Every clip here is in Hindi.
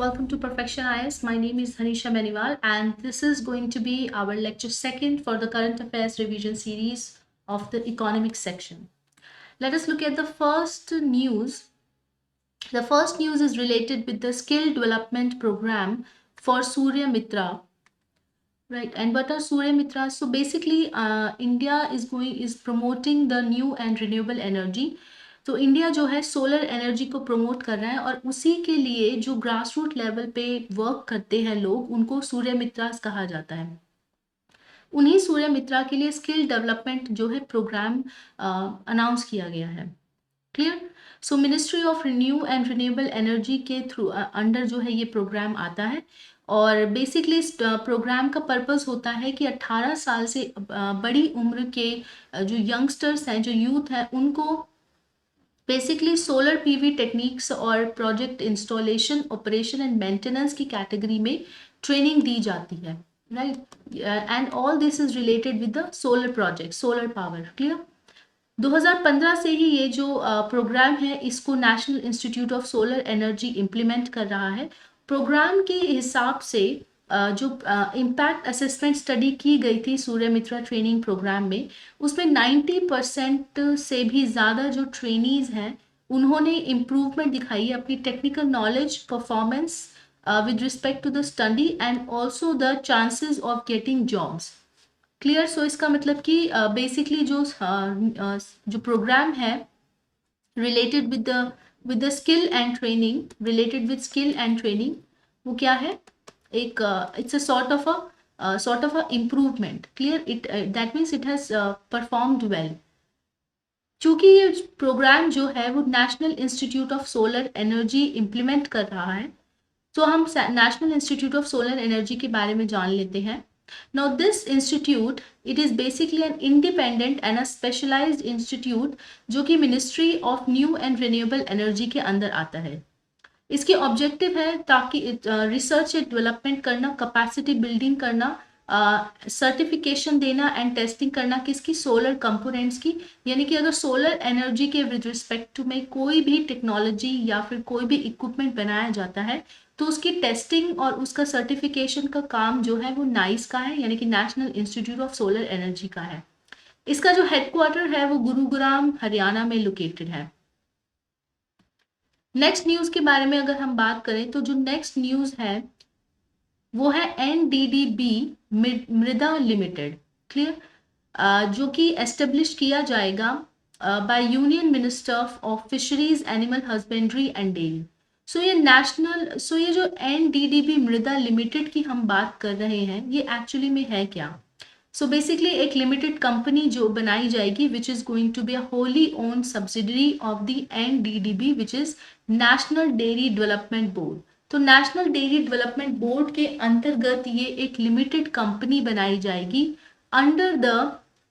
welcome to Perfection IS. My name is Hanisha Beniwal and this is going to be our lecture second for the current affairs revision series of the economics section. Let us look at the first news. The first news is related with the skill development program for Surya Mitra. Right, and what are Surya Mitra? So basically, India is promoting the new and renewable energy. तो इंडिया जो है सोलर एनर्जी को प्रमोट कर रहा है और उसी के लिए जो ग्रास रूट लेवल पे वर्क करते हैं लोग उनको सूर्य मित्रास कहा जाता है। उन्हीं सूर्य मित्रा के लिए स्किल डेवलपमेंट जो है प्रोग्राम अनाउंस किया गया है। Clear? So ministry of renew and renewable energy के थ्रू अंडर जो है ये प्रोग्राम आता है और बेसिकली इस प्रोग्राम का पर्पस होता है कि 18 साल से बड़ी उम्र के जो यंगस्टर्स हैं, जो यूथ है, उनको बेसिकली सोलर पीवी टेक्निक्स और project installation, operation and maintenance की कैटेगरी में ट्रेनिंग दी जाती है। Right, and all this is related with the solar project, solar power. Clear? 2015 से ही ये जो प्रोग्राम है इसको national institute of solar energy implement कर रहा है। प्रोग्राम के हिसाब से जो इम्पैक्ट असेसमेंट स्टडी की गई थी सूर्य मित्रा ट्रेनिंग प्रोग्राम में, उसमें 90% से भी ज़्यादा जो ट्रेनीज हैं उन्होंने इम्प्रूवमेंट दिखाई है अपनी technical knowledge, performance with respect to the study and also the chances of getting jobs. Clear? So इसका मतलब कि बेसिकली जो प्रोग्राम है related with the skill and training, related with skill and training, वो क्या है? एक it's a sort of a improvement. Clear? It that means it has performed well. चूंकि ये प्रोग्राम जो है वो national institute of solar energy implement कर रहा है, तो हम national institute of solar energy के बारे में जान लेते हैं। Now this institute, it is basically an independent and a specialized institute जो कि ministry of new and renewable energy के अंदर आता है। इसके ऑब्जेक्टिव है ताकि रिसर्च एंड डेवलपमेंट करना, कैपेसिटी बिल्डिंग करना, सर्टिफिकेशन देना एंड टेस्टिंग करना किसकी? सोलर कंपोनेंट्स की। यानी कि अगर सोलर एनर्जी के विद रिस्पेक्ट टू में कोई भी टेक्नोलॉजी या फिर कोई भी इक्विपमेंट बनाया जाता है तो उसकी टेस्टिंग और उसका सर्टिफिकेशन का काम जो है वो नाइस का है, यानी कि national institute of solar energy का है। इसका जो हेडक्वार्टर है वो गुरुग्राम हरियाणा में लोकेटेड है। नेक्स्ट न्यूज के बारे में अगर हम बात करें तो जो नेक्स्ट न्यूज है वो है एनडीडीबी मृदा लिमिटेड। क्लियर? जो कि एस्टेब्लिश किया जाएगा by union minister of fisheries, animal husbandry and dairy. So ये जो एनडीडीबी मृदा लिमिटेड की हम बात कर रहे हैं ये एक्चुअली में है क्या? सो बेसिकली एक लिमिटेड कंपनी जो बनाई जाएगी which is going to be a wholly owned subsidiary of the NDDB which is national dairy development board. तो नेशनल डेयरी डेवलपमेंट बोर्ड के अंतर्गत ये एक लिमिटेड कंपनी बनाई जाएगी अंडर द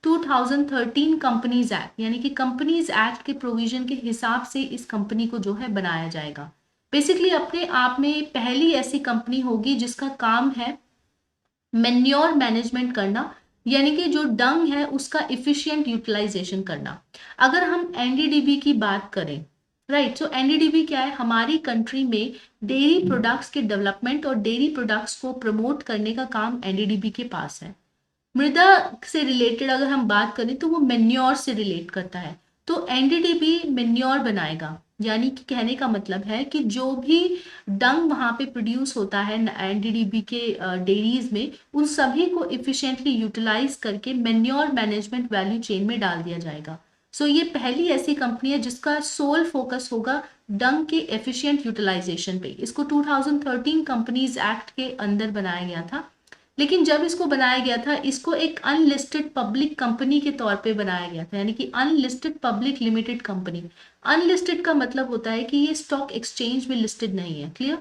2013 कंपनीज एक्ट, यानी कि कंपनीज एक्ट के प्रोविजन के हिसाब से इस कंपनी को जो है बनाया जाएगा। बेसिकली अपने आप में पहली ऐसी कंपनी होगी जिसका काम है मैन्योर मैनेजमेंट करना, यानी कि जो डंग है उसका इफिशिएंट यूटिलाइजेशन करना। अगर हम एनडीडीबी की बात करें, राइट, तो एनडीडीबी क्या है? हमारी कंट्री में डेयरी प्रोडक्ट्स के डेवलपमेंट और डेयरी प्रोडक्ट्स को प्रमोट करने का काम एनडीडीबी के पास है। मृदा से रिलेटेड अगर हम बात करें तो वो मेन्योर से रिलेट करता है, तो एनडीडीबी मेन्योर बनाएगा। यानी कि कहने का मतलब है कि जो भी डंग वहाँ पे प्रोड्यूस होता है एनडीडीबी के डेयरीज में, उन सभी को इफिशिएंटली यूटिलाइज करके मेन्योर मैनेजमेंट वैल्यू चेन में डाल दिया जाएगा। सो ये पहली ऐसी कंपनी है जिसका सोल फोकस होगा डंग के एफिशिएंट यूटिलाइजेशन पे। इसको 2013 कंपनीज एक्ट के अंदर बनाया गया था, लेकिन जब इसको बनाया गया था इसको एक अनलिस्टेड पब्लिक कंपनी के तौर पे बनाया गया था, यानी कि unlisted public limited company. Unlisted का मतलब होता है कि ये स्टॉक एक्सचेंज में लिस्टेड नहीं है। क्लियर?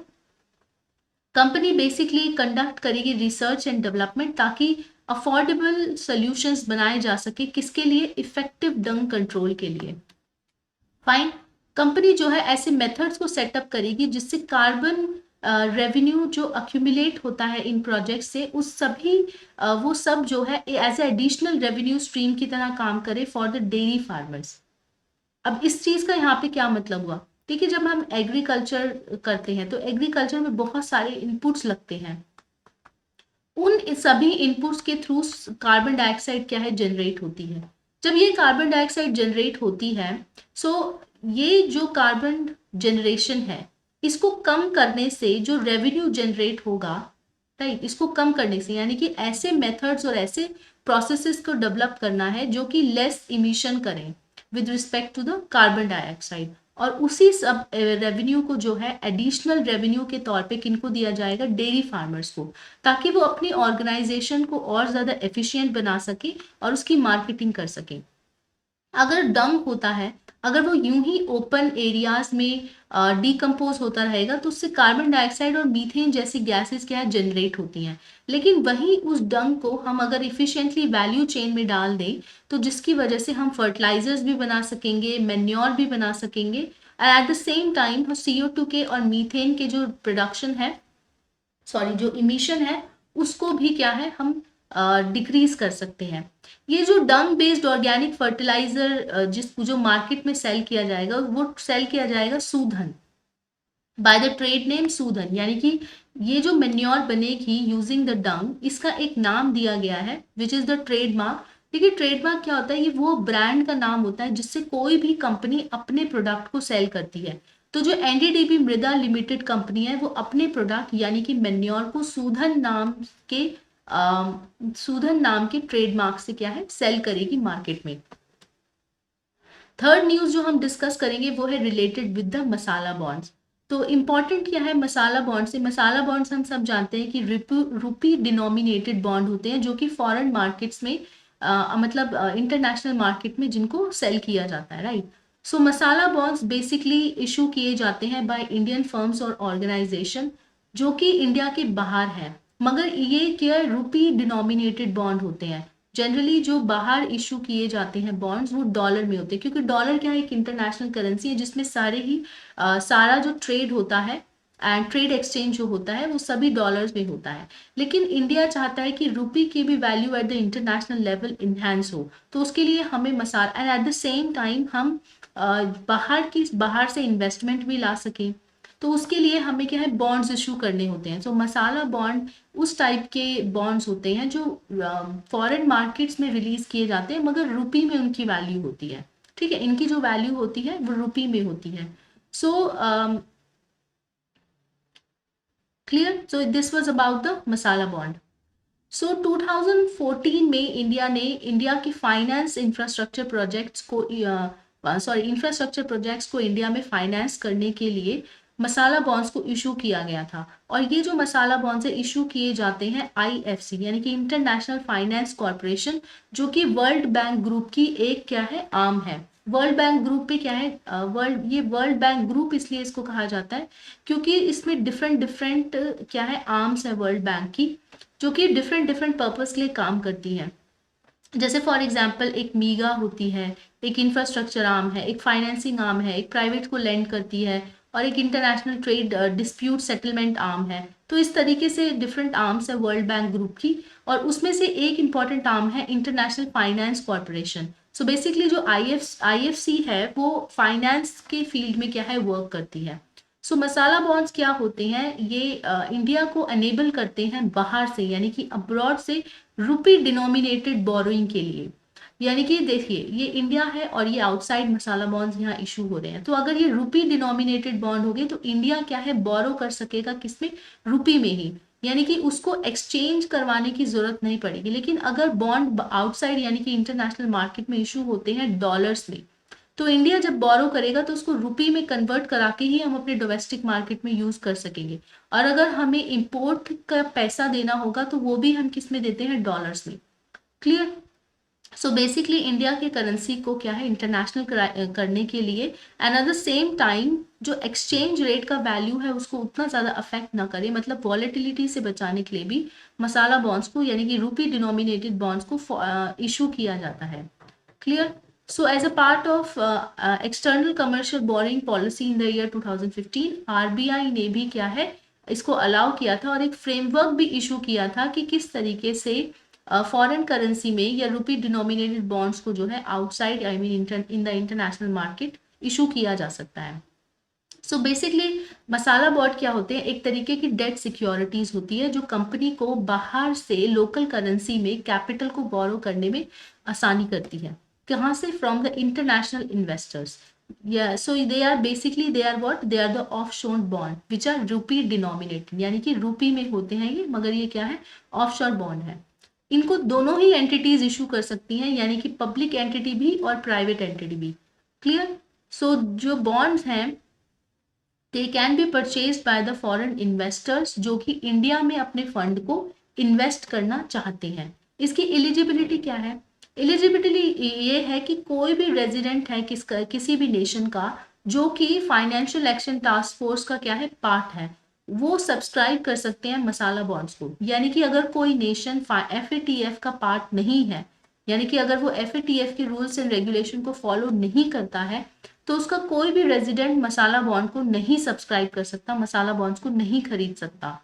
कंपनी बेसिकली कंडक्ट करेगी रिसर्च एंड डेवलपमेंट ताकि अफोर्डेबल सॉल्यूशंस बनाए जा सके, किसके लिए? इफेक्टिव डंग कंट्रोल के लिए। फाइन। कंपनी जो है ऐसे मेथड्स को सेटअप करेगी जिससे कार्बन रेवेन्यू जो अक्यूमुलेट होता है इन प्रोजेक्ट से, उस सभी वो सब जो है as a additional revenue stream की तरह काम करे फॉर द डेयरी फार्मर्स। अब इस चीज का यहाँ पे क्या मतलब हुआ? देखिए जब हम एग्रीकल्चर करते हैं तो एग्रीकल्चर में बहुत सारे इनपुट्स लगते हैं, उन सभी इनपुट्स के थ्रू कार्बन डाइऑक्साइड क्या है जनरेट होती है। जब ये कार्बन डाइऑक्साइड जनरेट होती है, सो ये जो कार्बन जनरेशन है इसको कम करने से जो रेवेन्यू जनरेट होगा, राइट, इसको कम करने से, यानी कि ऐसे मेथड्स और ऐसे प्रोसेसेस को डेवलप करना है जो कि लेस इमिशन करें with respect to the carbon dioxide. और उसी सब रेवेन्यू को जो है एडिशनल रेवेन्यू के तौर पे किनको दिया जाएगा, डेयरी फार्मर्स को, ताकि वो अपनी ऑर्गेनाइजेशन को और ज़्यादा एफिशिएंट बना सके और उसकी मार्केटिंग कर सके। अगर डंग होता है, अगर वो यूं ही ओपन एरियाज में डिकम्पोज होता रहेगा तो उससे कार्बन डाइऑक्साइड और मीथेन जैसी गैसेस क्या है जनरेट होती हैं। लेकिन वहीं उस डंग को हम अगर इफिशिएंटली वैल्यू चेन में डाल दें तो जिसकी वजह से हम फर्टिलाइजर्स भी बना सकेंगे, मैन्योर भी बना सकेंगे, and at the same time हम CO2 के और मीथेन के जो प्रोडक्शन है, सॉरी जो इमिशन है, उसको भी क्या है हम डिक्रीज कर सकते हैं। ये जो डंग बेस्ड ऑर्गेनिक फर्टिलाइजर जो मार्केट में सेल किया जाएगा वो सेल किया जाएगा सूधन, बाय द ट्रेड नेम सूधन, यानी कि ये जो मेन्योर बनेगी यूजिंग द डंग, इसका एक नाम दिया गया है विच इज द ट्रेडमार्क। देखिए ट्रेडमार्क क्या होता है, ये वो ब्रांड का नाम होता है जिससे कोई भी कंपनी अपने प्रोडक्ट को सेल करती है। तो जो NDDB मृदा लिमिटेड कंपनी है वो अपने प्रोडक्ट यानी कि मेन्योर को सूधन नाम के ट्रेडमार्क से क्या है सेल करेगी मार्केट में। थर्ड न्यूज जो हम डिस्कस करेंगे वो है related with the masala bonds. तो इंपॉर्टेंट क्या है मसाला बॉन्ड से, मसाला बॉन्ड्स हम सब जानते हैं कि रुपी डिनोमिनेटेड बॉन्ड होते हैं जो कि फॉरेन मार्केट्स में मतलब इंटरनेशनल मार्केट में जिनको सेल किया जाता है, राइट। सो मसाला बॉन्ड्स बेसिकली इशू किए जाते हैं बाय इंडियन फर्म्स और ऑर्गेनाइजेशन जो कि इंडिया के बाहर है, मगर ये क्या रुपी डिनोमिनेटेड बॉन्ड होते हैं। जनरली जो बाहर इशू किए जाते हैं बॉन्ड्स वो डॉलर में होते हैं, क्योंकि डॉलर क्या है एक इंटरनेशनल करेंसी है जिसमें सारा जो ट्रेड होता है एंड ट्रेड एक्सचेंज जो होता है वो सभी डॉलर्स में होता है। लेकिन इंडिया चाहता है कि रुपी की भी value at the international level enhance हो, तो उसके लिए हमें masala and at the same time हम बाहर से इन्वेस्टमेंट भी ला सकें, तो उसके लिए हमें क्या है बॉन्ड्स इशू करने होते हैं। तो मसाला बॉन्ड उस टाइप के बॉन्ड्स होते हैं जो फॉरेन मार्केट्स में रिलीज किए जाते हैं मगर रुपी में उनकी वैल्यू होती है, ठीक है, इनकी जो वैल्यू होती है वो रुपी में होती है। So clear, so this was about the masala bond. So 2014 में इंडिया की फाइनेंस इंफ्रास्ट्रक्चर प्रोजेक्ट्स को इंडिया में फाइनेंस करने के लिए मसाला बॉन्ड्स को इशू किया गया था। और ये जो मसाला बॉन्ड्स है इशू किए जाते हैं IFC यानी कि इंटरनेशनल फाइनेंस कॉर्पोरेशन, जो कि वर्ल्ड बैंक ग्रुप की एक क्या है आर्म है। वर्ल्ड बैंक ग्रुप पे क्या है वर्ल्ड बैंक ग्रुप इसलिए इसको कहा जाता है क्योंकि इसमें डिफरेंट क्या है आर्म्स है वर्ल्ड बैंक की, जो कि डिफरेंट पर्पस के लिए काम करती है। जैसे फॉर एग्जांपल एक मीगा होती है, एक इंफ्रास्ट्रक्चर आर्म है, एक फाइनेंसिंग आर्म है, एक प्राइवेट को लेंड करती है, और एक international trade dispute settlement arm है। तो इस तरीके से डिफरेंट आर्म्स है वर्ल्ड बैंक ग्रुप की, और उसमें से एक इंपॉर्टेंट आर्म है international finance corporation. So basically जो IFC है वो फाइनेंस के फील्ड में क्या है वर्क करती है। सो मसाला बॉन्ड्स क्या होते हैं, ये इंडिया को अनेबल करते हैं बाहर से यानी कि अब्रॉड से रुपी डिनोमिनेटेड बोरोइंग के लिए। यानी कि देखिए ये इंडिया है और ये आउटसाइड मसाला बॉन्ड्स यहाँ इशू हो रहे हैं, तो अगर ये रुपी डिनोमिनेटेड बॉन्ड हो गए तो इंडिया क्या है बोरो कर सकेगा किसमें, रुपी में ही, यानी कि उसको एक्सचेंज करवाने की जरूरत नहीं पड़ेगी। लेकिन अगर बॉन्ड आउटसाइड यानी कि इंटरनेशनल मार्केट में इशू होते हैं डॉलर्स में, तो इंडिया जब बोरो करेगा तो उसको रुपी में कन्वर्ट करा के ही हम अपने डोमेस्टिक मार्केट में यूज कर सकेंगे। और अगर हमें इंपोर्ट का पैसा देना होगा तो वो भी हम किस में देते हैं, डॉलर्स में। क्लियर। सो बेसिकली इंडिया के करेंसी को क्या है इंटरनेशनल करने के लिए and at the same time जो एक्सचेंज रेट का वैल्यू है उसको उतना ज़्यादा अफेक्ट ना करे, मतलब वॉलेटिलिटी से बचाने के लिए भी मसाला बॉन्ड्स को यानी कि रुपी डिनोमिनेटेड बॉन्ड्स को इशू किया जाता है। Clear. So as a part of external commercial borrowing policy in the year 2015 RBI ने भी क्या है इसको अलाउ किया था और एक फ्रेमवर्क भी इशू किया था कि किस तरीके से फॉरेन करेंसी में या रुपी डिनोमिनेटेड बॉन्ड्स को जो है outside in the international market issue किया जा सकता है। सो बेसिकली मसाला बॉन्ड क्या होते हैं, एक तरीके की डेट सिक्योरिटीज होती है जो कंपनी को बाहर से लोकल करेंसी में कैपिटल को बोरो करने में आसानी करती है। कहाँ से? From the international investors. या so they are basically they are what, they are the offshore bond which are rupee denominated, यानी कि रूपी में होते हैं ये, मगर ये क्या है? ऑफ शोर बॉन्ड है। इनको दोनों ही एंटिटीज इशू कर सकती हैं, यानी कि पब्लिक एंटिटी भी और प्राइवेट एंटिटी भी। क्लियर? सो जो बॉन्ड्स हैं they can be purchase by the foreign investors जो कि इंडिया में अपने फंड को इन्वेस्ट करना चाहते हैं। इसकी एलिजिबिलिटी क्या है? एलिजिबिलिटी ये है कि कोई भी रेजिडेंट है किसी भी नेशन का जो कि फाइनेंशियल एक्शन टास्क फोर्स का क्या है? पार्ट है, वो सब्सक्राइब कर सकते हैं मसाला बॉन्ड्स को। यानी कि अगर कोई नेशन FATF का पार्ट नहीं है, यानी कि अगर वो FATF के रूल्स एंड रेगुलेशन को फॉलो नहीं करता है, तो उसका कोई भी रेजिडेंट मसाला बॉन्ड को नहीं सब्सक्राइब कर सकता, मसाला बॉन्ड्स को नहीं खरीद सकता।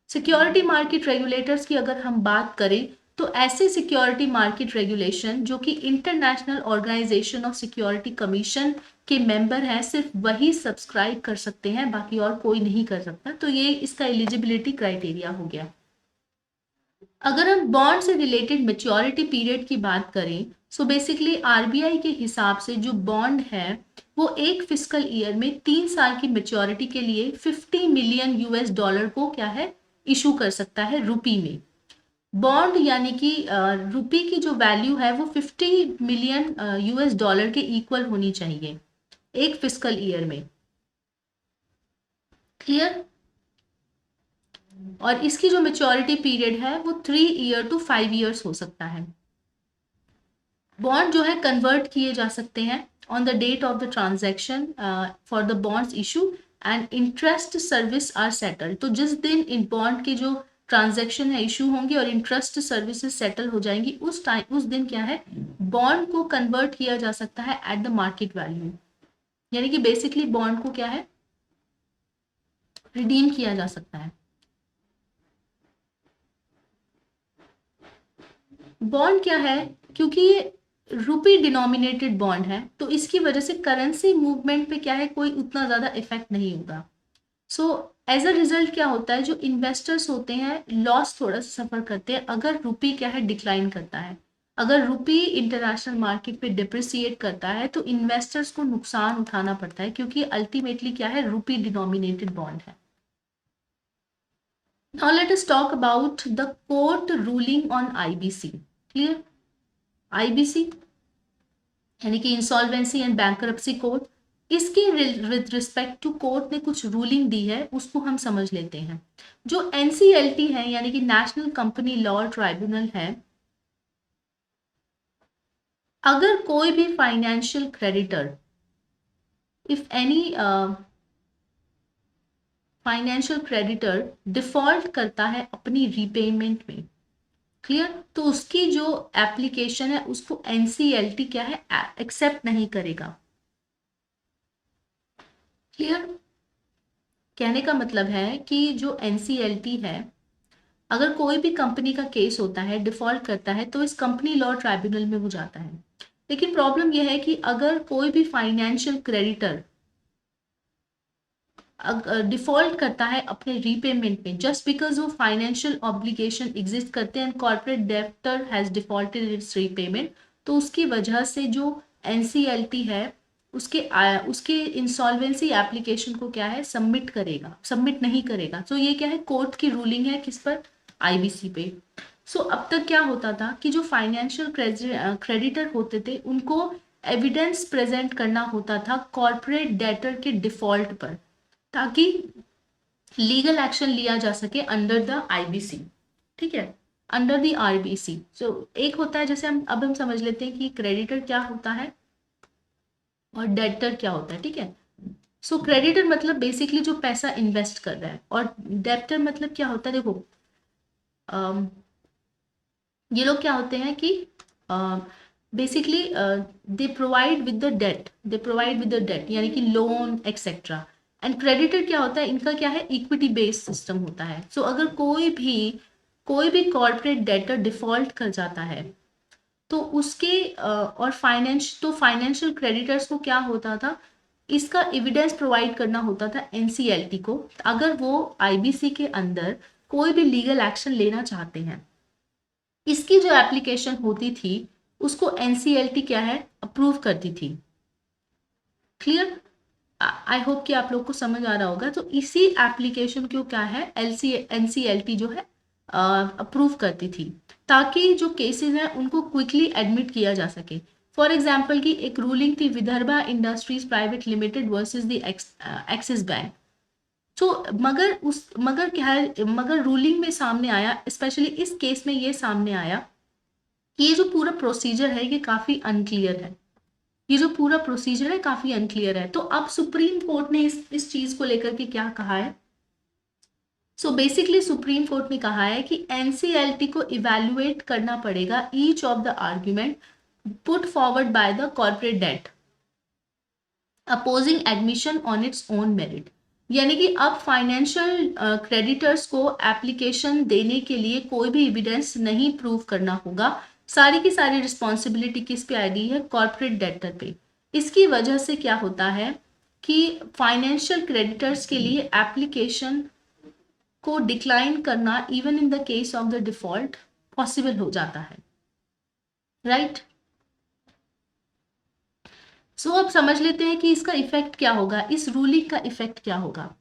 सिक्योरिटी मार्केट रेगुलेटर्स की अगर हम बात करें तो ऐसे सिक्योरिटी मार्केट रेगुलेशन जो कि international organisation of security commission के मेंबर हैं, सिर्फ वही सब्सक्राइब कर सकते हैं, बाकी और कोई नहीं कर सकता। तो ये इसका एलिजिबिलिटी क्राइटेरिया हो गया। अगर हम बॉन्ड से रिलेटेड मेच्योरिटी पीरियड की बात करें, सो बेसिकली RBI के हिसाब से जो बॉन्ड है वो एक फिस्कल ईयर में 3 साल की मेच्योरिटी के लिए 50 मिलियन US डॉलर को क्या है? इशू कर सकता है रुपी में। बॉन्ड यानी कि रुपी की जो वैल्यू है वो 50 मिलियन US डॉलर के इक्वल होनी चाहिए एक फिस्कल ईयर में। क्लियर? और इसकी जो मेच्योरिटी पीरियड है वो 3 ईयर टू 5 ईयर्स हो सकता है। बॉन्ड जो है कन्वर्ट किए जा सकते हैं on the date of the transaction for the bonds issue and interest service are settled. तो जिस दिन इन बॉन्ड के जो ट्रांजैक्शन है इशू होंगे और इंटरेस्ट सर्विसेज सेटल हो जाएंगी, उस दिन क्या है? बॉन्ड को कन्वर्ट किया जा सकता है एट द मार्केट वैल्यू। यानी कि बेसिकली बॉन्ड को क्या है? रिडीम किया जा सकता है। बॉन्ड क्या है? क्योंकि ये रुपी डिनोमिनेटेड बॉन्ड है तो इसकी वजह से करेंसी मूवमेंट पे क्या है? कोई उतना ज्यादा इफेक्ट नहीं होगा। सो एज अ रिजल्ट क्या होता है? जो इन्वेस्टर्स होते हैं लॉस थोड़ा सा सफर करते हैं अगर रुपी क्या है? डिक्लाइन करता है। अगर रुपी इंटरनेशनल मार्केट पे डिप्रिसिएट करता है तो इन्वेस्टर्स को नुकसान उठाना पड़ता है, क्योंकि अल्टीमेटली क्या है? रुपी डिनोमिनेटेड बॉन्ड है। Now let us talk about the court ruling on IBC. Clear? IBC यानी कि इंसॉल्वेंसी एंड बैंकरप्सी कोर्ट, इसके विद रिस्पेक्ट टू कोर्ट ने कुछ रूलिंग दी है, उसको हम समझ लेते हैं। जो NCLT है यानी कि नेशनल कंपनी लॉ ट्राइब्यूनल है, अगर कोई भी financial creditor, if any financial creditor default करता है अपनी रीपेमेंट में, क्लियर, तो उसकी जो एप्लीकेशन है उसको NCLT क्या है? एक्सेप्ट नहीं करेगा। क्लियर? कहने का मतलब है कि जो NCLT है, अगर कोई भी कंपनी का केस होता है, डिफॉल्ट करता है, तो इस कंपनी लॉ ट्राइब्यूनल में वो जाता है। लेकिन प्रॉब्लम यह है कि अगर कोई भी फाइनेंशियल क्रेडिटर डिफॉल्ट करता है अपने रीपेमेंट में, जस्ट बिकॉज वो फाइनेंशियल ऑब्लिगेशन एग्जिस्ट करते हैं and corporate debtor has defaulted it's repayment, तो उसकी वजह से जो NCLT है उसके इंसॉल्वेंसी एप्लीकेशन को क्या है? सबमिट नहीं करेगा। तो ये क्या है? कोर्ट की रूलिंग है किस पर? IBC पे। सो अब तक क्या होता था कि जो फाइनेंशियल क्रेडिटर होते थे उनको एविडेंस प्रेजेंट करना होता था कॉर्पोरेट डेटर के डिफॉल्ट पर, ताकि लीगल एक्शन लिया जा सके अंडर द IBC। ठीक है, अंडर द RBC। सो एक होता है, जैसे हम समझ लेते हैं कि क्रेडिटर क्या होता है और डेटर क्या होता है। ठीक है, सो क्रेडिटर मतलब बेसिकली जो पैसा इन्वेस्ट कर रहा है, और डेप्टर मतलब क्या होता है? देखो ये लोग क्या होते हैं कि basically they provide with the debt यानी कि लोन एक्सेट्रा। एंड क्रेडिटर क्या होता है? इनका क्या है? इक्विटी बेस्ड सिस्टम होता है। सो अगर कोई भी कॉर्पोरेट डेटर डिफॉल्ट कर जाता है तो उसके और फाइनेंशियल क्रेडिटर्स को क्या होता था? इसका एविडेंस प्रोवाइड करना होता था एनसीएलटी को, अगर वो आईबीसी के अंदर कोई भी लीगल एक्शन लेना चाहते हैं। इसकी जो एप्लीकेशन होती थी उसको एनसीएलटी क्या है, अप्रूव करती थी। क्लियर? आई होप कि आप लोग को समझ आ रहा होगा। तो इसी एप्लीकेशन को क्या है, एनसीएलटी जो है अप्रूव करती थी, ताकि जो केसेस हैं उनको क्विकली एडमिट किया जा सके। फॉर एग्जाम्पल की एक रूलिंग थी Vidarbha industries private limited versus the axis bank. तो मगर क्या है, मगर रूलिंग में सामने आया, स्पेशली इस केस में ये सामने आया कि ये जो पूरा प्रोसीजर है ये काफी अनक्लियर है। ये जो पूरा प्रोसीजर है काफी अनक्लियर है। तो अब सुप्रीम कोर्ट ने इस चीज को लेकर के क्या कहा है? सो बेसिकली सुप्रीम कोर्ट ने कहा है कि एनसीएलटी को इवैल्यूएट करना पड़ेगा each of the argument put forward by the corporate debt opposing admission on its own merit. यानी कि अब फाइनेंशियल क्रेडिटर्स को एप्लीकेशन देने के लिए कोई भी एविडेंस नहीं प्रूव करना होगा। सारी की सारी रिस्पॉन्सिबिलिटी किस पे आएगी है, कॉर्पोरेट डेटर पे। इसकी वजह से क्या होता है कि फाइनेंशियल क्रेडिटर्स के लिए एप्लीकेशन को डिक्लाइन करना even in the case of the default possible हो जाता है, राइट? सो अब समझ लेते हैं कि इसका इफेक्ट क्या होगा, इस रूलिंग का इफेक्ट क्या होगा।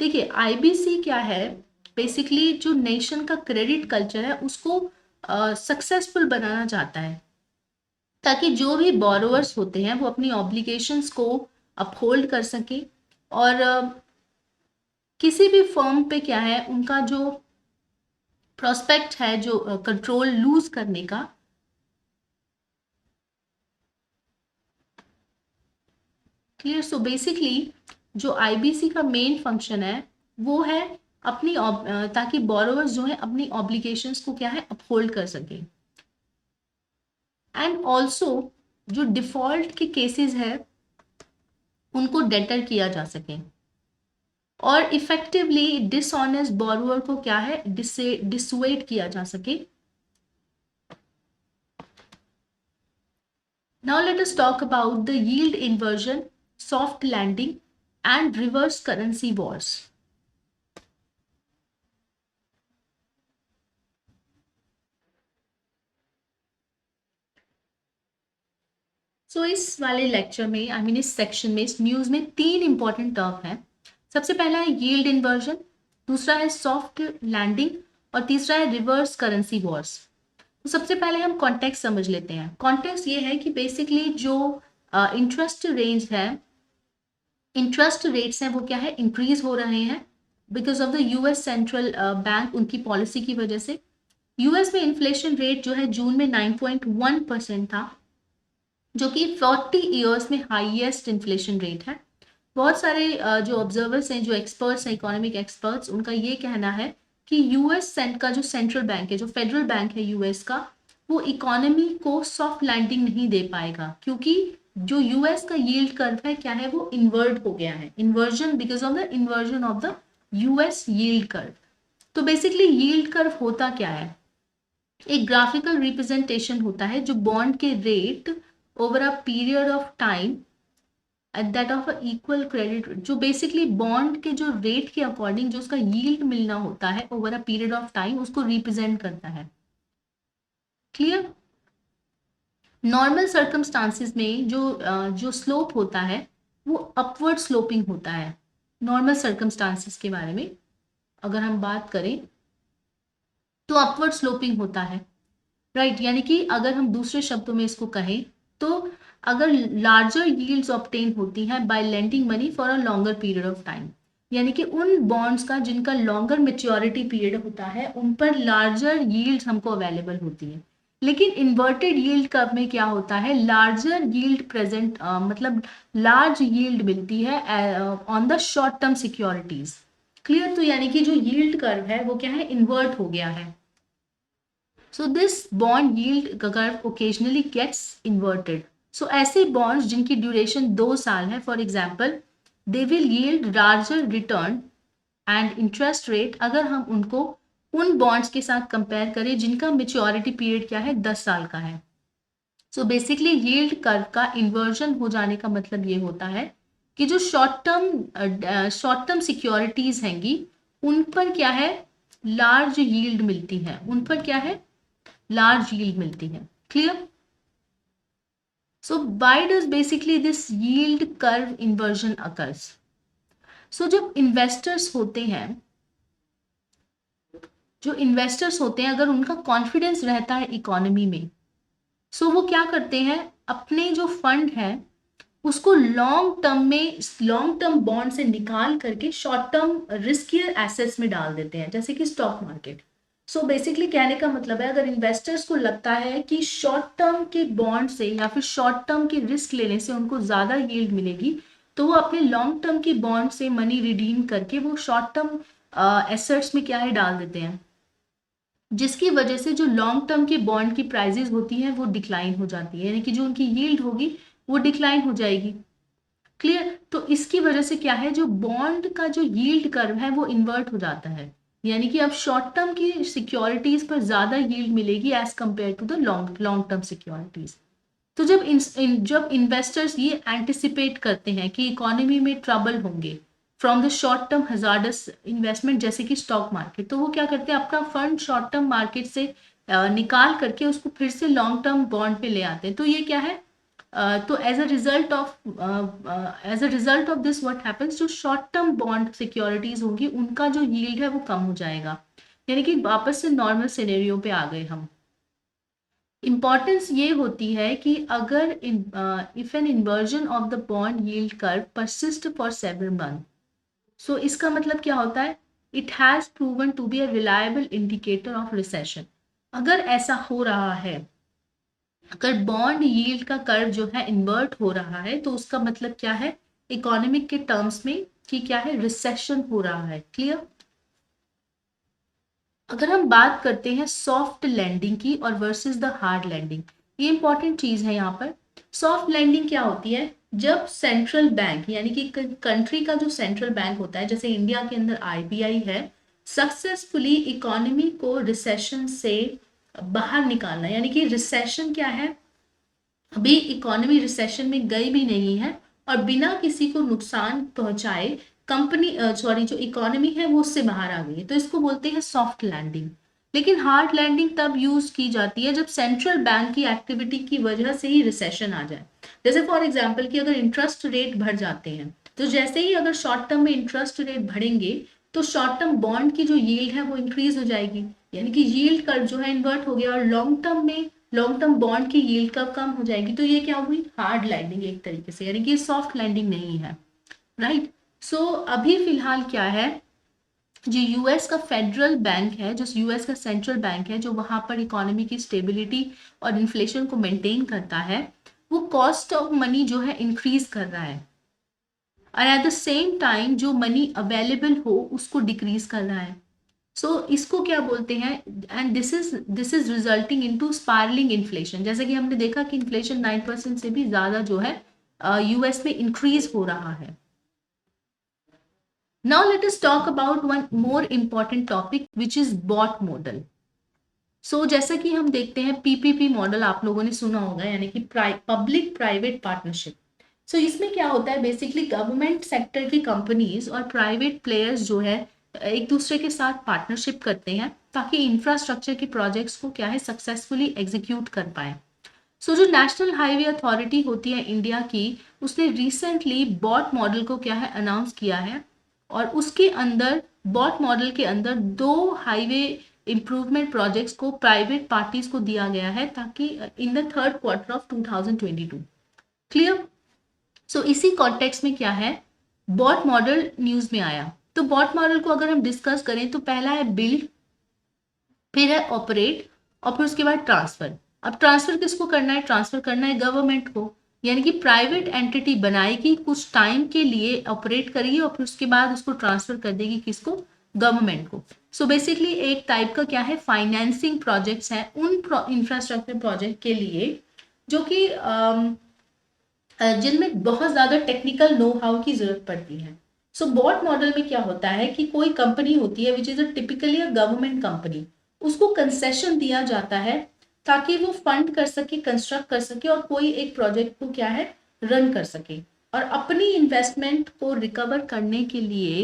देखिए आईबीसी क्या है, बेसिकली जो नेशन का क्रेडिट कल्चर है उसको सक्सेसफुल बनाना चाहता है, ताकि जो भी बोरोवर्स होते हैं वो अपनी ऑब्लिगेशंस को अपहोल्ड कर सके, और किसी भी फर्म पे क्या है उनका जो प्रोस्पेक्ट है, जो कंट्रोल लूज करने का, क्लियर? सो बेसिकली जो आईबीसी का मेन फंक्शन है वो है अपनी ताकि बोरोवर्स जो है अपनी ऑब्लिगेशंस को क्या है, अपहोल्ड कर सके, एंड ऑल्सो जो डिफॉल्ट के केसेस है उनको डेटर किया जा सके, और इफेक्टिवली डिसऑनेस्ट बोरोवर को क्या है, डिसुएड किया जा सके। Now let us talk about the yield inversion, soft landing and reverse currency wars. So इस वाले लेक्चर में, आई मीन इस सेक्शन में, इस न्यूज में 3 इंपॉर्टेंट टर्म है। सबसे पहला है यील्ड इन्वर्जन, दूसरा है सॉफ्ट लैंडिंग, और तीसरा है रिवर्स करेंसी वॉर्स। तो सबसे पहले हम कॉन्टेक्स्ट समझ लेते हैं। कॉन्टेक्स्ट ये है कि बेसिकली जो इंटरेस्ट रेंज है, इंटरेस्ट रेट्स हैं वो क्या है, इंक्रीज हो रहे हैं because of the US central bank, उनकी पॉलिसी की वजह से। यूएस में इन्फ्लेशन रेट जो है जून में 9.1% था, जो कि 40 ईयर्स में हाईएस्ट इन्फ्लेशन रेट है। बहुत सारे जो ऑब्जर्वर्स हैं, जो एक्सपर्ट्स हैं, इकोनॉमिक एक्सपर्ट्स, उनका ये कहना है कि यूएस का जो सेंट्रल बैंक है, जो फेडरल बैंक है यूएस का, वो इकोनॉमी को सॉफ्ट लैंडिंग नहीं दे पाएगा, क्योंकि जो यूएस का यील्ड कर्व है क्या है, वो इन्वर्ट हो गया है, inversion, because of the inversion of the US yield curve. तो बेसिकली यील्ड कर्व होता क्या है, एक ग्राफिकल रिप्रेजेंटेशन होता है जो बॉन्ड के rate over a period of time at that of a equal credit, जो बेसिकली बॉन्ड के जो रेट के अकॉर्डिंग जो उसका यील्ड मिलना होता है over a period of time, उसको रिप्रेजेंट करता है। क्लियर? नॉर्मल सर्कमस्टांसिस में जो स्लोप होता है वो अपवर्ड स्लोपिंग होता है। नॉर्मल सर्कमस्टांसिस के बारे में अगर हम बात करें तो अपवर्ड स्लोपिंग होता है, राइट? यानी कि अगर हम दूसरे शब्दों में इसको कहें तो अगर लार्जर यील्ड्स ऑब्टेन होती हैं by lending money for a longer period of time, यानी कि उन बॉन्ड्स का जिनका लॉन्गर मेच्योरिटी पीरियड होता है उन पर लार्जर यील्ड्स हमको अवेलेबल होती है। लेकिन इन्वर्टेड यील्ड कर्व में क्या होता है, लार्जर यील्ड प्रेजेंट, मतलब लार्ज यील्ड मिलती है on the short term securities. Clear? तो यानी कि जो यील्ड कर्व है वो क्या है, इन्वर्ट हो गया है। So this bond yield curve occasionally gets inverted. So ऐसे bonds जिनकी ड्यूरेशन 2 साल है, for example they will yield larger return and interest rate, अगर हम उनको उन बॉन्ड्स के साथ कंपेयर करें जिनका मेच्योरिटी पीरियड क्या है, 10 साल का है। सो बेसिकली यील्ड कर्व का इन्वर्जन हो जाने का मतलब ये होता है कि जो शॉर्ट टर्म सिक्योरिटीज हैंगी उन पर क्या है, लार्ज यील्ड मिलती है, उन पर क्या है, लार्ज यील्ड मिलती है। Clear? So why does basically this yield curve inversion occurs? So जब इन्वेस्टर्स होते हैं, जो इन्वेस्टर्स होते हैं, अगर उनका कॉन्फिडेंस रहता है इकोनॉमी में, सो वो क्या करते हैं, अपने जो फंड है उसको लॉन्ग टर्म बॉन्ड से निकाल करके शॉर्ट टर्म रिस्कियर एसेट्स में डाल देते हैं, जैसे कि स्टॉक मार्केट। सो बेसिकली कहने का मतलब है, अगर इन्वेस्टर्स को लगता है कि शॉर्ट टर्म के बॉन्ड से या फिर शॉर्ट टर्म के रिस्क लेने से उनको ज्यादा यील्ड मिलेगी, तो वो अपने लॉन्ग टर्म के बॉन्ड से मनी रिडीम करके वो शॉर्ट टर्म एसेट्स में क्या है, डाल देते हैं, जिसकी वजह से जो लॉन्ग टर्म के बॉन्ड की प्राइजेस होती हैं वो डिक्लाइन हो जाती है, यानी कि जो उनकी यील्ड होगी वो डिक्लाइन हो जाएगी। क्लियर? तो इसकी वजह से क्या है, जो बॉन्ड का जो यील्ड कर्व है वो इन्वर्ट हो जाता है, यानी कि अब शॉर्ट टर्म की सिक्योरिटीज पर ज्यादा यील्ड मिलेगी as compare to the long term securities. तो जब इन्वेस्टर्स ये एंटिसिपेट करते हैं कि इकोनॉमी में ट्रबल होंगे from the short term hazardous investment जैसे कि स्टॉक मार्केट, तो वो क्या करते हैं, अपना फंड शॉर्ट टर्म मार्केट से निकाल करके उसको फिर से लॉन्ग टर्म बॉन्ड पे ले आते हैं। तो ये क्या है, तो as a result of this what happens, जो शॉर्ट टर्म बॉन्ड सिक्योरिटीज होंगी उनका जो यील्ड है वो कम हो जाएगा, यानी कि वापस से नॉर्मल सिनेरियो पे आ गए हम। इंपॉर्टेंस ये होती है कि अगर if an inversion of the bond yield curve persist for several month, so इसका मतलब क्या होता है, it has proven to be a reliable indicator of recession. अगर ऐसा हो रहा है, अगर बॉन्ड यील्ड का कर्व जो है इन्वर्ट हो रहा है, तो उसका मतलब क्या है इकोनॉमिक के टर्म्स में, कि क्या है, रिसेशन हो रहा है। क्लियर? अगर हम बात करते हैं सॉफ्ट लैंडिंग की और वर्सेस द हार्ड लैंडिंग, ये इंपॉर्टेंट चीज है यहाँ पर। सॉफ्ट लैंडिंग क्या होती है, जब सेंट्रल बैंक यानी कि कंट्री का जो सेंट्रल बैंक होता है, जैसे इंडिया के अंदर आरबीआई है, सक्सेसफुली इकोनॉमी को रिसेशन से बाहर निकालना, यानी कि रिसेशन क्या है, अभी इकोनॉमी रिसेशन में गई भी नहीं है और बिना किसी को नुकसान पहुंचाए कंपनी जो इकोनॉमी है वो उससे बाहर आ गई है, तो इसको बोलते हैं सॉफ्ट लैंडिंग। लेकिन हार्ड लैंडिंग तब यूज की जाती है जब सेंट्रल बैंक की एक्टिविटी की वजह से ही रिसेशन आ जाए। जैसे फॉर एग्जांपल कि अगर इंटरेस्ट रेट बढ़ जाते हैं, तो जैसे ही अगर शॉर्ट टर्म में इंटरेस्ट रेट बढ़ेंगे तो शॉर्ट टर्म बॉन्ड की जो यील्ड है वो इंक्रीज हो जाएगी, यानी कि यील्ड कर्व जो है इन्वर्ट हो गया, और लॉन्ग टर्म बॉन्ड की यील्ड कर्व कम हो जाएगी। तो ये क्या हुई, हार्ड लैंडिंग एक तरीके से, यानी कि सॉफ्ट लैंडिंग नहीं है। राइट? सो अभी फिलहाल क्या है, जो यूएस का फेडरल बैंक है, जो यूएस का सेंट्रल बैंक है, जो वहां पर इकोनॉमी की स्टेबिलिटी और इन्फ्लेशन को मेंटेन करता है, वो कॉस्ट ऑफ मनी जो है इंक्रीज कर रहा है, और एट द सेम टाइम जो मनी अवेलेबल हो उसको डिक्रीज कर रहा है। सो इसको क्या बोलते हैं, and this is resulting into spiralling inflation. जैसे कि हमने देखा कि इन्फ्लेशन 9% से भी ज्यादा जो है यूएस में इंक्रीज हो रहा है। Now let us talk about one more important topic which is BOT model. So जैसा कि हम देखते हैं पीपीपी मॉडल आप लोगों ने सुना होगा, यानी कि पब्लिक प्राइवेट पार्टनरशिप। सो इसमें क्या होता है, बेसिकली गवर्नमेंट सेक्टर की कंपनीज और प्राइवेट प्लेयर्स जो है एक दूसरे के साथ पार्टनरशिप करते हैं ताकि इंफ्रास्ट्रक्चर के प्रोजेक्ट्स को क्या है सक्सेसफुली एग्जीक्यूट कर पाए। सो जो नेशनल हाईवे अथॉरिटी होती है इंडिया की, उसने रिसेंटली बॉट मॉडल को क्या है अनाउंस किया है, और उसके अंदर बॉट मॉडल के अंदर 2 हाईवे इंप्रूवमेंट प्रोजेक्ट्स को प्राइवेट पार्टीज को दिया गया है, ताकि in the third quarter of 2022। Clear? So इसी कॉन्टेक्स्ट में क्या है, बॉट मॉडल न्यूज में आया। तो बॉट मॉडल को अगर हम डिस्कस करें तो पहला है बिल्ड, फिर है ऑपरेट, और फिर उसके बाद ट्रांसफर। अब ट्रांसफर किसको करना है, ट्रांसफर करना है गवर्नमेंट को, यानी कि प्राइवेट एंटिटी बनाएगी, कुछ टाइम के लिए ऑपरेट करेगी और फिर उसके बाद उसको ट्रांसफर कर देगी किसको, गवर्नमेंट को। सो बेसिकली एक टाइप का क्या है, फाइनेंसिंग प्रोजेक्ट्स हैं उन इंफ्रास्ट्रक्चर प्रोजेक्ट के लिए जो कि जिनमें बहुत ज्यादा टेक्निकल नो हाउ की जरूरत पड़ती है। सो बॉट मॉडल में क्या होता है कि कोई कंपनी होती है which is a typically a government company, उसको कंसेशन दिया जाता है ताकि वो फंड कर सके, कंस्ट्रक्ट कर सके और कोई एक प्रोजेक्ट को क्या है रन कर सके। और अपनी इन्वेस्टमेंट को रिकवर करने के लिए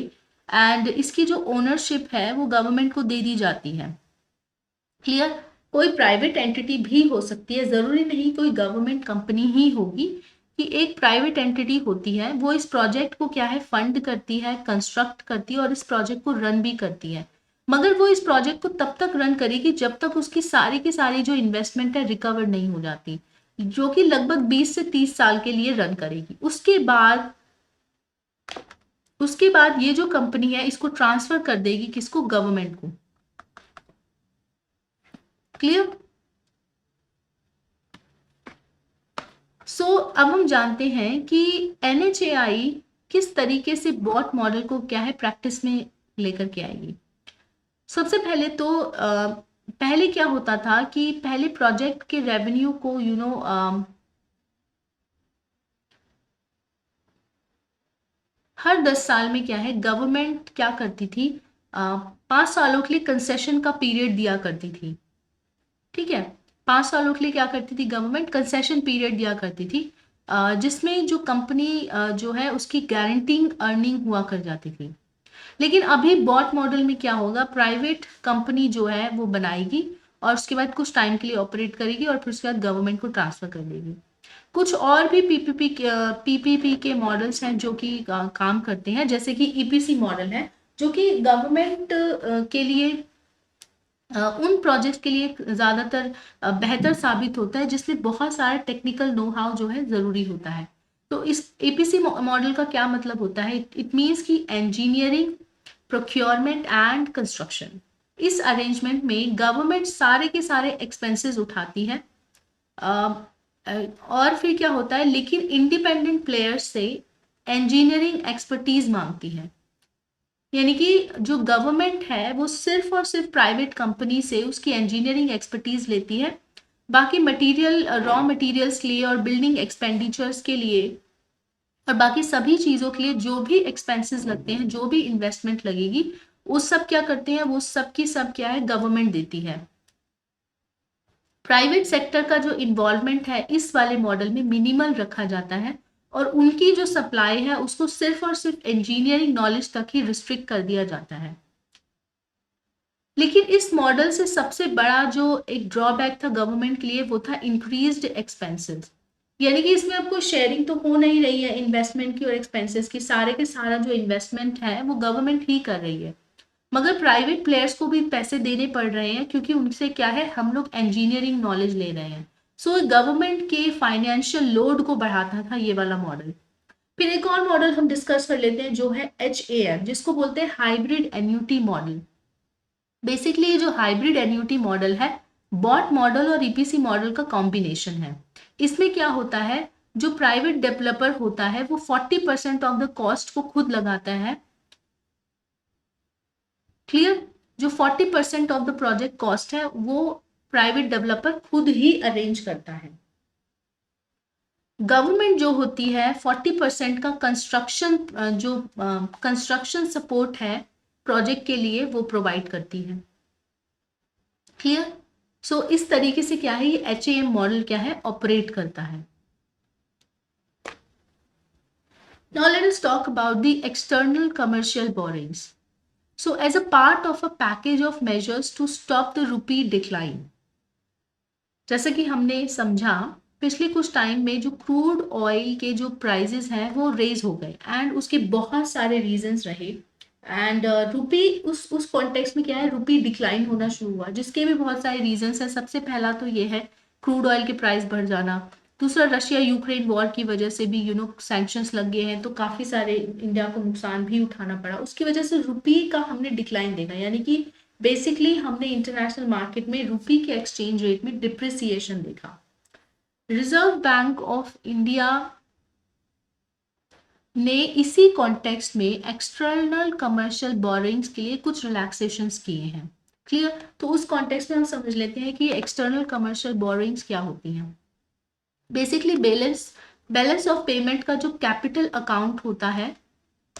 एंड इसकी जो ओनरशिप है वो गवर्नमेंट को दे दी जाती है। क्लियर? कोई प्राइवेट एंटिटी भी हो सकती है, जरूरी नहीं कोई गवर्नमेंट कंपनी ही होगी, कि एक प्राइवेट एंटिटी होती है वो इस प्रोजेक्ट को क्या है फंड करती है, कंस्ट्रक्ट करती है और इस प्रोजेक्ट को रन भी करती है। मगर वो इस प्रोजेक्ट को तब तक रन करेगी जब तक उसकी सारी की सारी जो इन्वेस्टमेंट है रिकवर नहीं हो जाती, जो कि लगभग 20 से 30 साल के लिए रन करेगी। उसके बाद ये जो कंपनी है इसको ट्रांसफर कर देगी किसको? गवर्नमेंट को। क्लियर? अब हम जानते हैं कि NHAI किस तरीके से बॉट मॉडल को क्या है प्रैक्टिस में लेकर के आएगी। सबसे पहले तो पहले क्या होता था कि पहले प्रोजेक्ट के रेवेन्यू को हर 10 साल में क्या है गवर्नमेंट क्या करती थी, 5 सालों के लिए कंसेशन का पीरियड दिया करती थी। ठीक है, 5 सालों के लिए क्या करती थी गवर्नमेंट? कंसेशन पीरियड दिया करती थी, जिसमें जो कंपनी जो है उसकी गारंटिंग अर्निंग हुआ कर जाती थी। लेकिन अभी बॉट मॉडल में क्या होगा, प्राइवेट कंपनी जो है वो बनाएगी और उसके बाद कुछ टाइम के लिए ऑपरेट करेगी और फिर उसके बाद गवर्नमेंट को ट्रांसफर कर देगी। कुछ और भी पीपीपी के मॉडल्स हैं जो कि काम करते हैं, जैसे कि ईपीसी मॉडल है जो कि गवर्नमेंट के लिए उन प्रोजेक्ट के लिए ज़्यादातर बेहतर साबित होता है जिसमें बहुत सारा टेक्निकल नो हाउ जो है ज़रूरी होता है। तो इस एपीसी मॉडल का क्या मतलब होता है? इट मीन्स कि इंजीनियरिंग, प्रोक्योरमेंट एंड कंस्ट्रक्शन। इस अरेंजमेंट में गवर्नमेंट सारे के सारे एक्सपेंसेस उठाती है, और फिर क्या होता है, लेकिन इंडिपेंडेंट प्लेयर्स से इंजीनियरिंग एक्सपर्टीज मांगती है। यानी कि जो गवर्नमेंट है वो सिर्फ और सिर्फ प्राइवेट कंपनी से उसकी इंजीनियरिंग एक्सपर्टीज लेती है, बाकी मटेरियल, रॉ मटेरियल्स के लिए और बिल्डिंग एक्सपेंडिचर्स के लिए और बाकी सभी चीज़ों के लिए जो भी एक्सपेंसेस लगते हैं, जो भी इन्वेस्टमेंट लगेगी, वो सब क्या करते हैं, वो सब की सब क्या है गवर्नमेंट देती है। प्राइवेट सेक्टर का जो इन्वॉल्वमेंट है इस वाले मॉडल में मिनिमल रखा जाता है और उनकी जो सप्लाई है उसको सिर्फ और सिर्फ इंजीनियरिंग नॉलेज तक ही रिस्ट्रिक्ट कर दिया जाता है। लेकिन इस मॉडल से सबसे बड़ा जो एक ड्रॉबैक था गवर्नमेंट के लिए वो था इंक्रीज्ड एक्सपेंसेस। यानी कि इसमें आपको शेयरिंग तो हो नहीं रही है इन्वेस्टमेंट की और एक्सपेंसेस की, सारे के सारा जो इन्वेस्टमेंट है वो गवर्नमेंट ही कर रही है, मगर प्राइवेट प्लेयर्स को भी पैसे देने पड़ रहे हैं क्योंकि उनसे क्या है हम लोग इंजीनियरिंग नॉलेज ले रहे हैं। सो गवर्नमेंट के फाइनेंशियल लोड को बढ़ाता था ये वाला मॉडल। फिर एक और मॉडल हम डिस्कस कर लेते हैं जो है HAM, जिसको बोलते हैं हाइब्रिड एन्यूटी मॉडल। बेसिकली ये जो हाइब्रिड एन्यूटी मॉडल है बॉट मॉडल और ईपीसी मॉडल का कॉम्बिनेशन है। इसमें क्या होता है, जो प्राइवेट डेवलपर होता है वो 40% ऑफ द कॉस्ट को खुद लगाता है। क्लियर? जो 40% ऑफ द प्रोजेक्ट कॉस्ट है वो प्राइवेट डेवलपर खुद ही अरेंज करता है। गवर्नमेंट जो होती है 40% का कंस्ट्रक्शन, जो कंस्ट्रक्शन सपोर्ट है प्रोजेक्ट के लिए वो प्रोवाइड करती है। क्लियर? सो इस तरीके से क्या है ये HAM मॉडल क्या है ऑपरेट करता है। Now let us talk about the external commercial borrowings. So as a part of a package of measures to stop the rupee decline, जैसा कि हमने समझा पिछले कुछ टाइम में जो क्रूड ऑयल के जो प्राइसेस हैं वो रेज हो गए एंड उसके बहुत सारे रीजंस रहे एंड रुपी उस कॉन्टेक्स्ट में क्या है रुपी डिक्लाइन होना शुरू हुआ, जिसके भी बहुत सारे रीजंस हैं। सबसे पहला तो ये है क्रूड ऑयल के प्राइस बढ़ जाना, दूसरा रशिया यूक्रेन वॉर की वजह से भी सैंक्शंस लग गए हैं तो काफ़ी सारे इंडिया को नुकसान भी उठाना पड़ा, उसकी वजह से रुपी का हमने डिक्लाइन देखा। यानी कि बेसिकली हमने इंटरनेशनल मार्केट में रुपी के एक्सचेंज रेट में डिप्रिसिएशन देखा। रिजर्व बैंक ऑफ इंडिया ने इसी कॉन्टेक्स्ट में एक्सटर्नल कमर्शियल बोरिंग्स के लिए कुछ रिलैक्सेशंस किए हैं। क्लियर? तो उस कॉन्टेक्स्ट में हम समझ लेते हैं कि एक्सटर्नल कमर्शियल बोरिंग्स क्या होती हैं। बेसिकली बैलेंस ऑफ पेमेंट का जो कैपिटल अकाउंट होता है,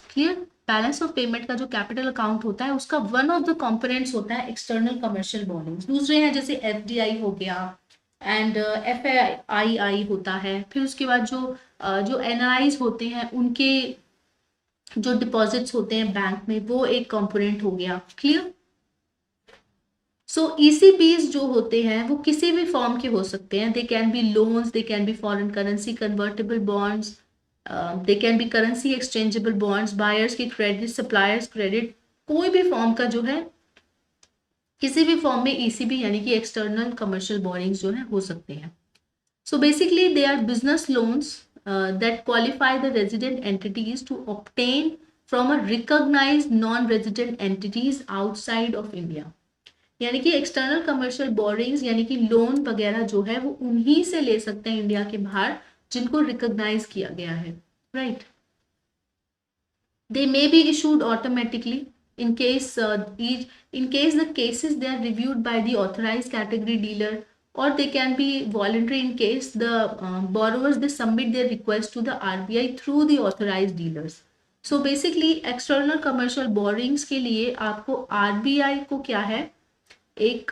क्लियर, बैलेंस ऑफ पेमेंट का जो कैपिटल अकाउंट होता है उसका वन ऑफ द कंपोनेंट्स होता है एक्सटर्नल कमर्शियल बोरिंग्स। दूसरे हैं जैसे FDI हो गया, एंड FAII होता है। फिर उसके बाद जो NRIs होते हैं उनके जो डिपॉजिट्स होते हैं बैंक में, वो एक कंपोनेंट हो गया। क्लियर? सो ECBs जो होते हैं वो किसी भी फॉर्म के हो सकते हैं। They can be loans, they can be foreign currency convertible bonds, they can be currency exchangeable bonds, buyers की क्रेडिट, सप्लायर्स क्रेडिट, कोई भी फॉर्म का जो है, किसी भी फॉर्म में ECB यानी कि एक्सटर्नल कमर्शियल बोरिंग्स जो है हो सकते हैं। So basically, they are business loans that qualify the resident entities to obtain from a recognized non-resident entities outside of India. यानी कि एक्सटर्नल कमर्शियल बोरिंग्स यानी कि लोन वगैरह जो है वो उन्हीं से ले सकते हैं इंडिया के बाहर जिनको रिकॉग्नाइज किया गया है, right. They may be issued automatically in case in case the cases they are reviewed by the authorized category dealer, or they can be voluntary in case the borrowers they submit their request to the RBI through the authorized dealers. So basically external commercial borrowings के लिए आपको RBI को क्या है, एक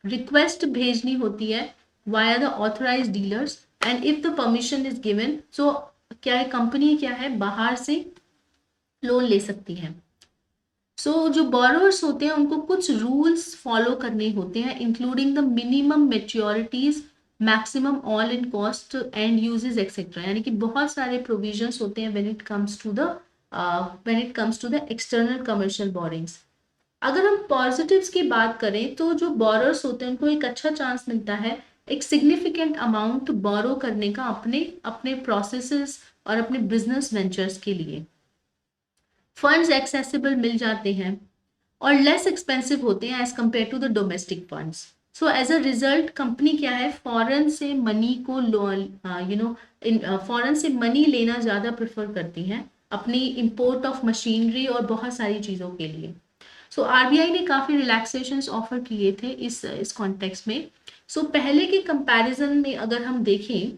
रिक्वेस्ट भेजनी होती है via the authorise dealers, and if the permission is given, so क्या है, कंपनी क्या है बाहर से लोन ले सकती है। सो जो बोरोवर्स होते हैं उनको कुछ रूल्स फॉलो करने होते हैं, including the minimum maturities, maximum all in cost and uses etcetera, यानी कि बहुत सारे प्रोविजंस होते हैं when it comes to the external commercial borrowings. अगर हम पॉजिटिव्स की बात करें तो जो बोरोर्स होते हैं उनको एक अच्छा चांस मिलता है एक सिग्निफिकेंट अमाउंट बोरो करने का अपने अपने प्रोसेसेस और अपने बिजनेस वेंचर्स के लिए। फंड्स एक्सेसिबल मिल जाते हैं और लेस एक्सपेंसिव होते हैं as compare to the domestic funds. So as a result company क्या है, फॉरेन से मनी को फॉरेन से मनी लेना ज़्यादा प्रेफर करती हैं अपनी इंपोर्ट ऑफ मशीनरी और बहुत सारी चीज़ों के लिए। सो RBI ने काफ़ी रिलैक्सेशंस ऑफर किए थे इस कॉन्टेक्स्ट में। सो पहले के कंपैरिजन में अगर हम देखें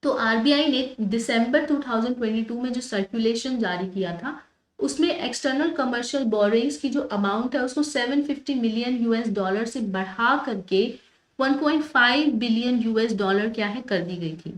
तो RBI ने दिसंबर 2022 में जो सर्कुलेशन जारी किया था उसमें एक्सटर्नल कमर्शियल बोरोइंग्स की जो अमाउंट है उसको $750 मिलियन से बढ़ा करके 1.5 बिलियन US डॉलर क्या है कर दी गई थी।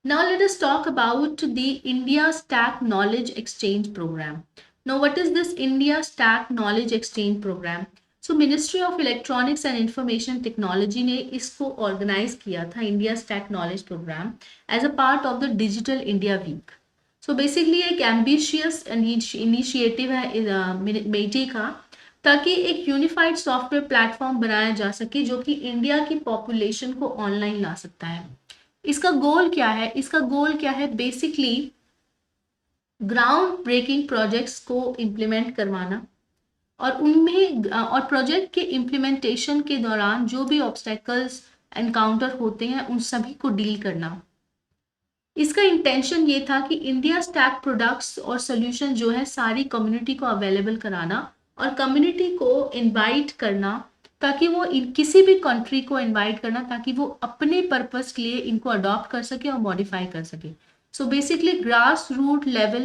Now let us talk about the India Stack Knowledge Exchange Program. Now what is this India Stack Knowledge Exchange Program? So Ministry of Electronics and Information Technology ने इसको organize किया था India Stack Knowledge Program as a part of the Digital India Week. So basically एक ambitious initiative है मेटी का, ताकि एक यूनिफाइड सॉफ्टवेयर प्लेटफॉर्म बनाया जा सके जो कि इंडिया की पॉपुलेशन को ऑनलाइन ला सकता है। इसका गोल क्या है, इसका गोल क्या है, बेसिकली ग्राउंड ब्रेकिंग प्रोजेक्ट्स को इम्प्लीमेंट करवाना और उनमें और प्रोजेक्ट के इम्प्लीमेंटेशन के दौरान जो भी ऑब्स्टेकल्स एनकाउंटर होते हैं उन सभी को डील करना। इसका इंटेंशन ये था कि इंडिया स्टैक प्रोडक्ट्स और सोल्यूशन जो है सारी कम्युनिटी को अवेलेबल कराना और कम्युनिटी को इनवाइट करना, ताकि वो किसी भी कंट्री को इनवाइट करना ताकि वो अपने पर्पस के लिए इनको अडॉप्ट कर सके और मॉडिफाई कर सके। So basically grass root level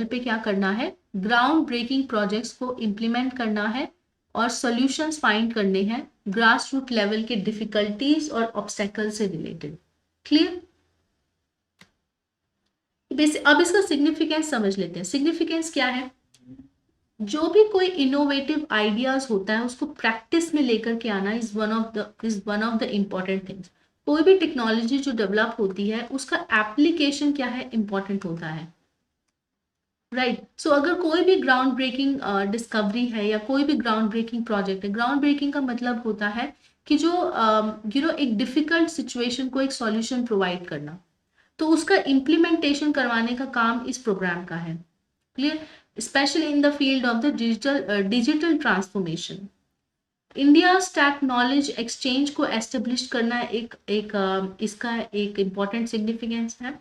पे क्या करना है, ग्राउंड ब्रेकिंग प्रोजेक्ट्स को इम्प्लीमेंट करना है और सॉल्यूशंस फाइंड करने हैं ग्रास रूट लेवल के डिफिकल्टीज और ऑब्स्टेकल से रिलेटेड। क्लियर? अब इसका सिग्निफिकेंस समझ लेते हैं। सिग्निफिकेंस क्या है, जो भी कोई इनोवेटिव आइडियाज होता है उसको प्रैक्टिस में लेकर के आना is one of the important things. कोई भी टेक्नोलॉजी जो डेवलप होती है उसका एप्लीकेशन क्या है, इंपॉर्टेंट होता है, राइट। सो अगर कोई भी ग्राउंड ब्रेकिंग डिस्कवरी है या कोई भी ग्राउंड ब्रेकिंग प्रोजेक्ट है, ग्राउंड ब्रेकिंग का मतलब होता है कि जो एक डिफिकल्ट सिचुएशन को एक सॉल्यूशन प्रोवाइड करना, तो उसका इम्प्लीमेंटेशन करवाने का काम इस प्रोग्राम का है। Clear? Specially in the field of the digital transformation. India stack knowledge exchange को एस्टेब्लिश करना इसका एक इम्पॉर्टेंट सिग्निफिकेंस है।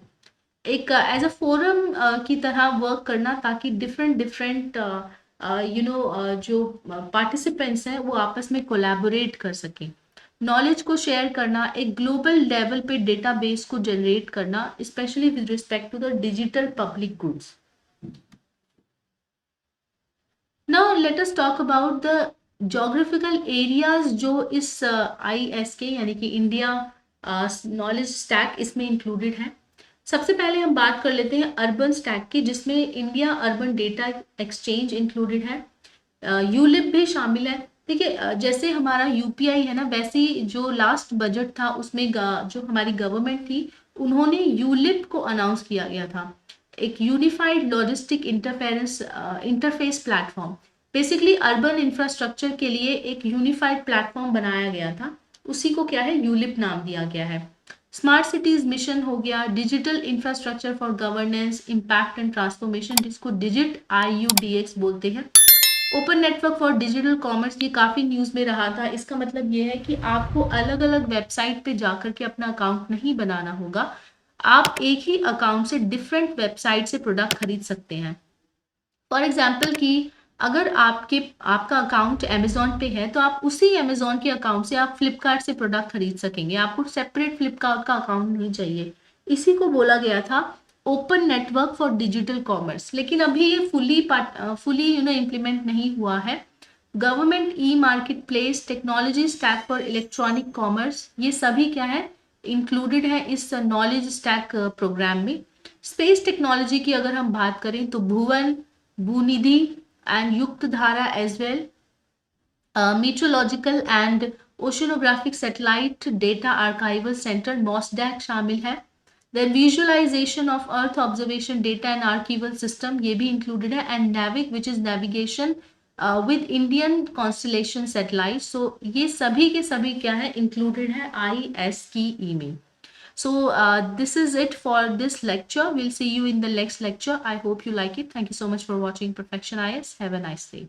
एक एज अ फोरम की तरह वर्क करना ताकि डिफरेंट जो पार्टिसिपेंट्स हैं वो आपस में कोलैबोरेट कर सकें, नॉलेज को शेयर करना, एक ग्लोबल लेवल पे डेटाबेस को जनरेट करना, specially with respect to the digital public goods. Now let us talk about the geographical areas जो इस ISK यानी कि इंडिया नॉलेज स्टैक इसमें इंक्लूडेड है। सबसे पहले हम बात कर लेते हैं अर्बन स्टैक की, जिसमें India urban data exchange included है, यूलिप भी शामिल है। देखिए जैसे हमारा UPI है ना, वैसे ही जो लास्ट बजट था उसमें जो हमारी गवर्नमेंट थी उन्होंने यूलिप को अनाउंस किया गया था, एक unified logistic interface platform. Basically urban infrastructure के लिए एक यूनिफाइड प्लेटफॉर्म बनाया गया था, उसी को क्या है यूलिप नाम दिया गया है। स्मार्ट सिटीज मिशन हो गया, digital infrastructure for governance impact and transformation, जिसको डिजिट IUDX बोलते हैं। Open network for digital commerce, ये काफ़ी न्यूज़ में रहा था। इसका मतलब ये है कि आपको अलग अलग वेबसाइट पे जाकर के अपना अकाउंट नहीं बनाना होगा, आप एक ही अकाउंट से डिफरेंट वेबसाइट से प्रोडक्ट खरीद सकते हैं। फॉर एग्जाम्पल कि अगर आपका अकाउंट अमेजोन पे है तो आप उसी अमेजोन के अकाउंट से आप फ्लिपकार्ट से प्रोडक्ट खरीद सकेंगे, आपको सेपरेट फ्लिपकार्ट का अकाउंट नहीं चाहिए। इसी को बोला गया था open network for digital commerce. लेकिन अभी ये फुली इम्प्लीमेंट नहीं हुआ है। Government marketplace, technology stack for electronic commerce, ये सभी क्या है इंक्लूडेड है इस नॉलेज स्टैक प्रोग्राम में। स्पेस टेक्नोलॉजी की अगर हम बात करें तो Bhuvan, Bhoonidhi and Yuktdhara as well, meteorological and oceanographic satellite data archival centre MOSDAC शामिल है। Then visualisation of earth observation data and archival system, ये भी इंक्लूडेड है। And NavIC which is navigation with Indian constellation satellite. So ये सभी के सभी क्या है इंक्लूडेड है ISKE में। So this is it for this lecture. We'll see you in the next lecture. I hope you like it. Thank you so much for watching Perfection IS. Have a nice day.